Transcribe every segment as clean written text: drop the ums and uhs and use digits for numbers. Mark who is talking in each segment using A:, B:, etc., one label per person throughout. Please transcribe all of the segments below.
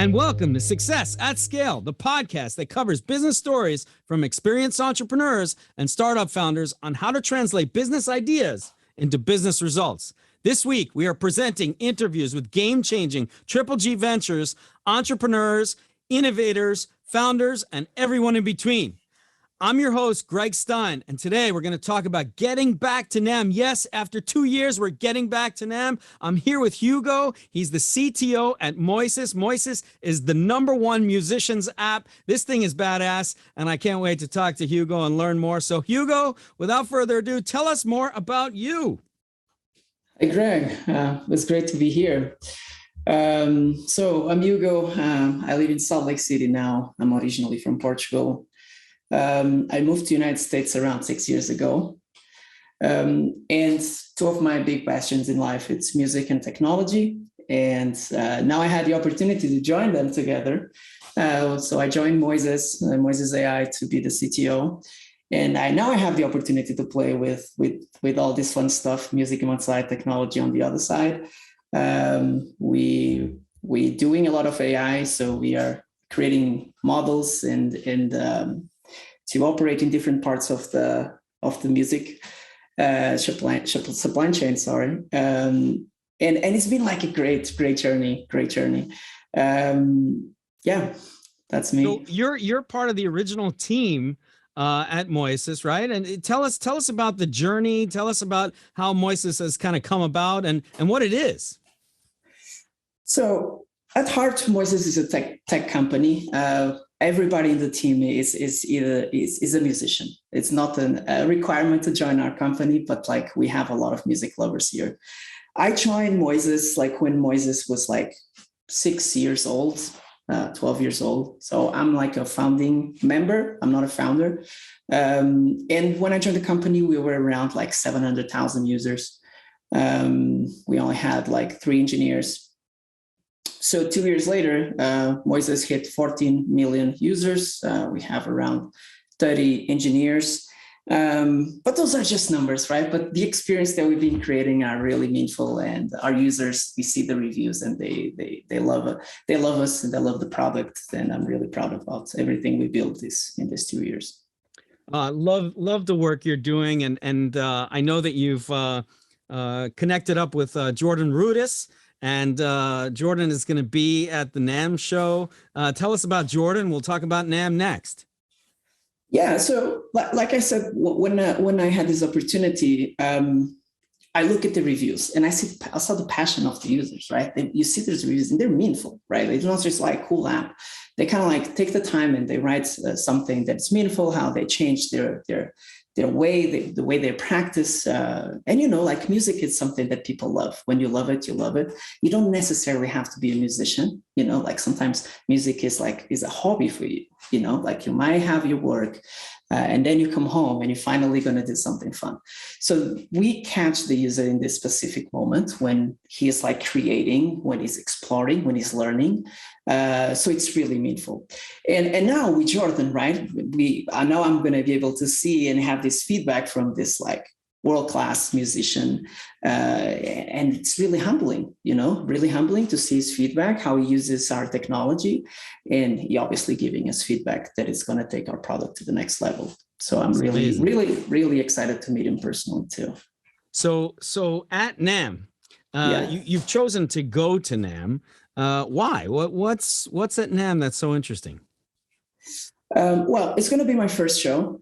A: And welcome to Success at Scale, the podcast that covers business stories from experienced entrepreneurs and startup founders on how to translate business ideas into business results. This week, we are presenting interviews with game-changing Triple G Ventures, entrepreneurs, innovators, founders, and everyone in between. I'm your host, Gregg Stein, and today we're going to talk about getting back to NAMM. Yes, after 2 years, we're getting back to NAMM. I'm here with Hugo. He's the CTO at Moises. Moises is the #1 musicians app. This thing is badass, and I can't wait to talk to Hugo and learn more. So Hugo, without further ado, tell us more about you.
B: Hey, Greg. It's great to be here. So I'm Hugo. I live in Salt Lake City now. I'm originally from Portugal. I moved to the United States around 6 years ago. And two of my big passions in life, it's music and technology. And now I had the opportunity to join them together. So I joined Moises.ai to be the CTO. And now I have the opportunity to play with all this fun stuff, music on one side, technology on the other side. We're doing a lot of AI, so we are creating models and to operate in different parts of the music supply chain. Sorry, and it's been like a great journey. Yeah, that's me.
A: So you're part of the original team at Moises, right? And tell us about the journey. Tell us about how Moises has kind of come about and what it is.
B: So at heart, Moises is a tech company. Everybody in the team is a musician. It's not a requirement to join our company, but like we have a lot of music lovers here. I joined Moises like when Moises was like 6 years old, 12 years old. So I'm like a founding member. I'm not a founder. And when I joined the company, we were around like 700,000 users. We only had like 3 engineers. So 2 years later, Moises hit 14 million users. We have around 30 engineers. But those are just numbers, right? But the experience that we've been creating are really meaningful, and our users, we see the reviews and they love it. They love us and they love the product. And I'm really proud about everything we built in these 2 years.
A: Love the work you're doing. And I know that you've connected up with Jordan Rudess. And Jordan is going to be at the NAMM Show. Tell us about Jordan. We'll talk about NAMM next.
B: Yeah, so like I said, when I had this opportunity, I look at the reviews and I saw the passion of the users, right? You see those reviews and they're meaningful, right? It's not just like cool app. They kind of like take the time and they write something that's meaningful, how they change their way, the way they practice. And, like music is something that people love. When you love it, you love it. You don't necessarily have to be a musician. Like sometimes music is a hobby for you, like you might have your work and then you come home and you're finally going to do something fun. So we catch the user in this specific moment when he is like creating, when he's exploring, when he's learning. So it's really meaningful. And now with Jordan, right, now I'm going to be able to see and have this feedback from this like world-class musician. And it's really humbling, really humbling to see his feedback, how he uses our technology. And he obviously giving us feedback that is going to take our product to the next level. So I'm really excited to meet him personally too.
A: So at NAMM, you've chosen to go to NAMM. Why? What's at NAMM that's so interesting?
B: Well, it's going to be my first show.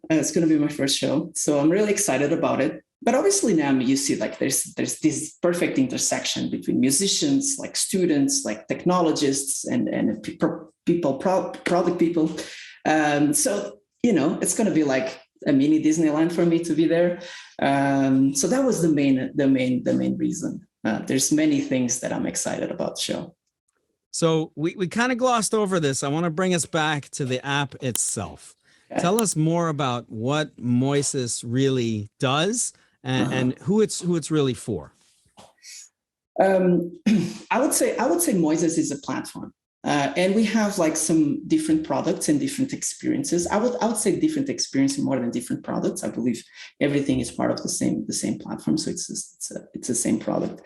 B: So I'm really excited about it. But obviously NAMM, you see like there's this perfect intersection between musicians, like students, like technologists, and product people. So, it's going to be like a mini Disneyland for me to be there. So that was the main reason. There's many things that I'm excited about the show.
A: So we kind of glossed over this. I want to bring us back to the app itself. Okay. Tell us more about what Moises really does and who it's really for.
B: I would say Moises is a platform. And we have like some different products and different experiences. I would say different experience more than different products. I believe everything is part of the same platform, so it's the same product.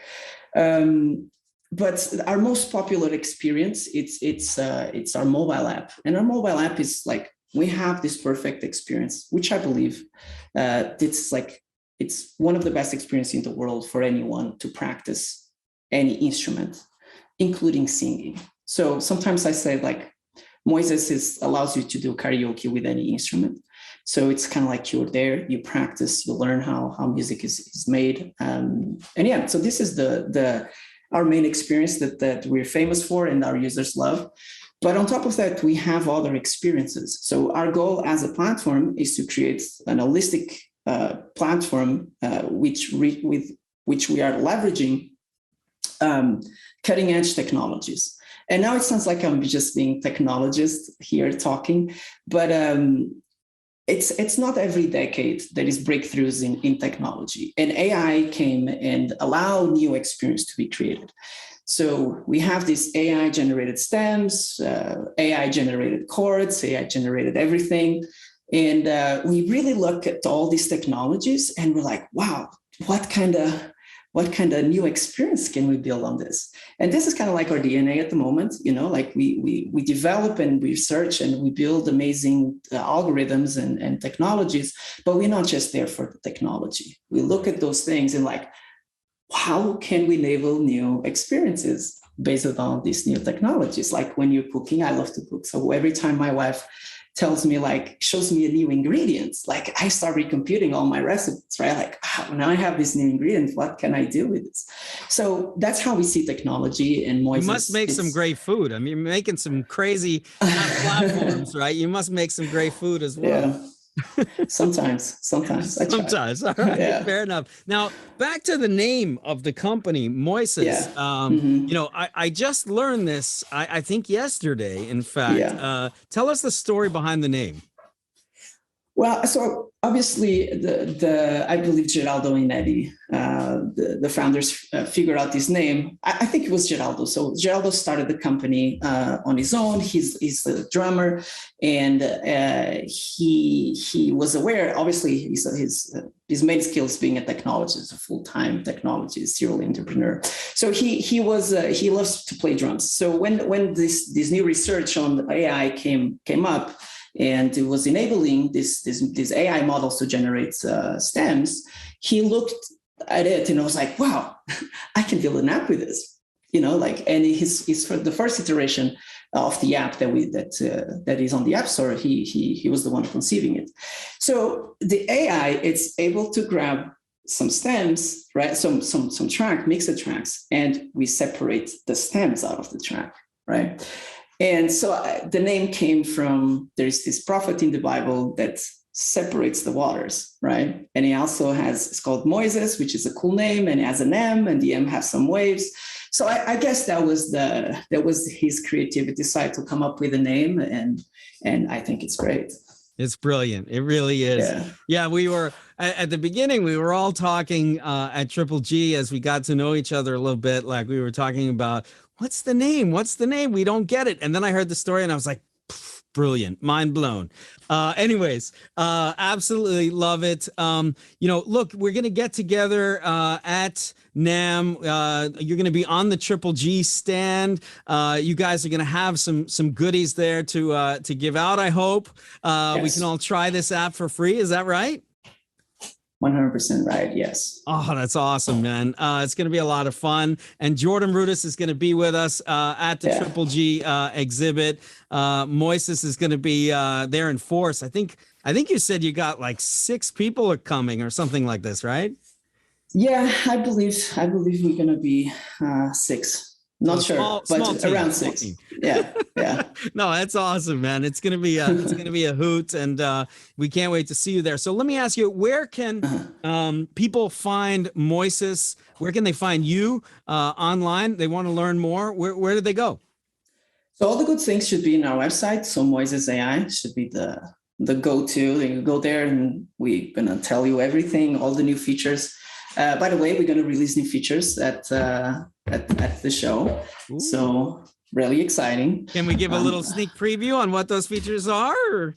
B: but our most popular experience, it's our mobile app. And our mobile app is like, we have this perfect experience, which I believe it's one of the best experiences in the world for anyone to practice any instrument, including singing. So sometimes I say like, Moises allows you to do karaoke with any instrument. So it's kind of like you're there, you practice, you learn how music is made. And yeah, so this is our main experience that we're famous for and our users love. But on top of that, we have other experiences. So our goal as a platform is to create an holistic platform with which we are leveraging cutting edge technologies. And now it sounds like I'm just being technologist here talking, but it's not every decade there is breakthroughs in technology. And AI came and allowed new experience to be created. So we have these AI-generated stems, AI-generated chords, AI-generated everything. And we really look at all these technologies and we're like, wow, what kind of new experience can we build on this? And this is kind of like our DNA at the moment, like we develop and we research and we build amazing algorithms and technologies, but we're not just there for the technology. We look at those things and like, how can we enable new experiences based on these new technologies? Like when you're cooking, I love to cook. So every time my wife tells me, like, shows me a new ingredient, like I start recomputing all my recipes, right? Like, now I have this new ingredient, what can I do with this? So that's how we see technology. And Moises,
A: you must make some great food. I mean, you're making some crazy platforms, right? You must make some great food as well.
B: Yeah. Sometimes all
A: right. Yeah. Fair enough. Now back to the name of the company, Moises. Yeah. I just learned this, I think yesterday, in fact. Yeah. Tell us the story behind the name.
B: Well, so obviously I believe Geraldo and Eddie, the founders, figured out this name. I think it was Geraldo. So Geraldo started the company on his own. He's a drummer, and he was aware. Obviously, his main skill is being a technologist, a full-time technologist, serial entrepreneur. So he loves to play drums. So when this new research on AI came up, and it was enabling these AI models to generate stems, he looked at it and was like, wow, I can build an app with this, and his for the first iteration of the app that is on the App Store, he was the one conceiving it. So the AI, it's able to grab some stems, right? Some mixed tracks, and we separate the stems out of the track, right? And so the name came from, there's this prophet in the Bible that separates the waters, right? And he also it's called Moises, which is a cool name, and it has an M, and the M has some waves. So I guess that was his creativity side to come up with a name, and I think it's great.
A: It's brilliant. It really is. Yeah, we were at the beginning, we were all talking at Triple G as we got to know each other a little bit. Like we were talking about, what's the name? What's the name? We don't get it. And then I heard the story and I was like, brilliant, mind blown. Anyways, absolutely love it. Look, we're going to get together at NAMM. You're going to be on the Triple G stand. You guys are going to have some goodies there to give out, I hope. Yes. We can all try this app for free. Is that right?
B: 100% right. Yes.
A: Oh, that's awesome, man. It's going to be a lot of fun. And Jordan Rudis is going to be with us at the Triple G exhibit. Moises is going to be there in force. I think you said you got like 6 people are coming or something like this, right?
B: Yeah, I believe we're going to be 6. Not sure, but around 6. Yeah.
A: No, that's awesome, man. It's gonna be a hoot, and we can't wait to see you there. So let me ask you, where can people find Moises? Where can they find you online? They want to learn more. Where do they go?
B: So all the good things should be in our website. So Moises.ai should be the go-to. You go there, and we're gonna tell you everything, all the new features. By the way, we're going to release new features at the show. Ooh. So really exciting.
A: Can we give a little sneak preview on what those features are? Or?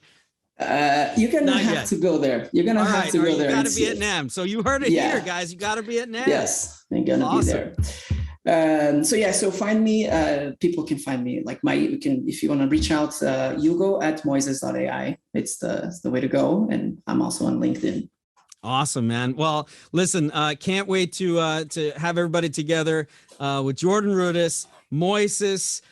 B: You're going to have to go there. You're going to have to go there.
A: You got to be at NAMM. So you heard it here, guys. You got to be at NAMM.
B: Yes, you're going to be there. So find me. People can find me. Like if you want to reach out, Hugo at Moises.ai. It's the way to go. And I'm also on LinkedIn.
A: Awesome, man. Well, listen, can't wait to have everybody together with Jordan Rudess, Moises,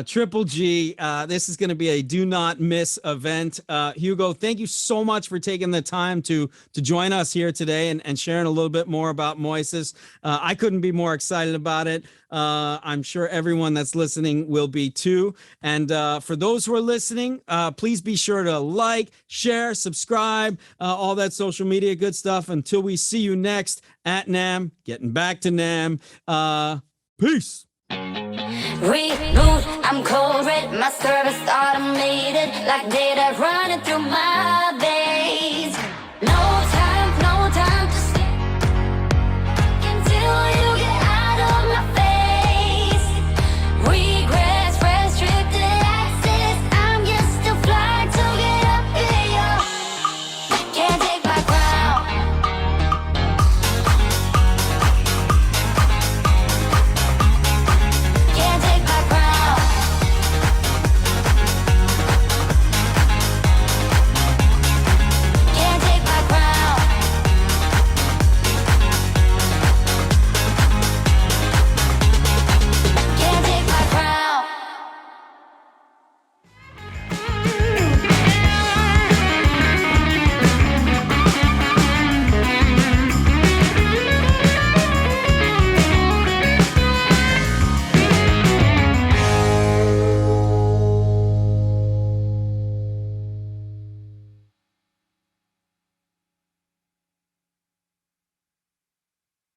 A: Triple G. This is going to be a do not miss event. Hugo, thank you so much for taking the time to join us here today and sharing a little bit more about Moises. I couldn't be more excited about it. I'm sure everyone that's listening will be too. And for those who are listening, please be sure to like, share, subscribe, all that social media good stuff. Until we see you next at NAMM, getting back to NAMM. Peace.
C: Reboot, I'm cold red, my service automated, like data running through my veins.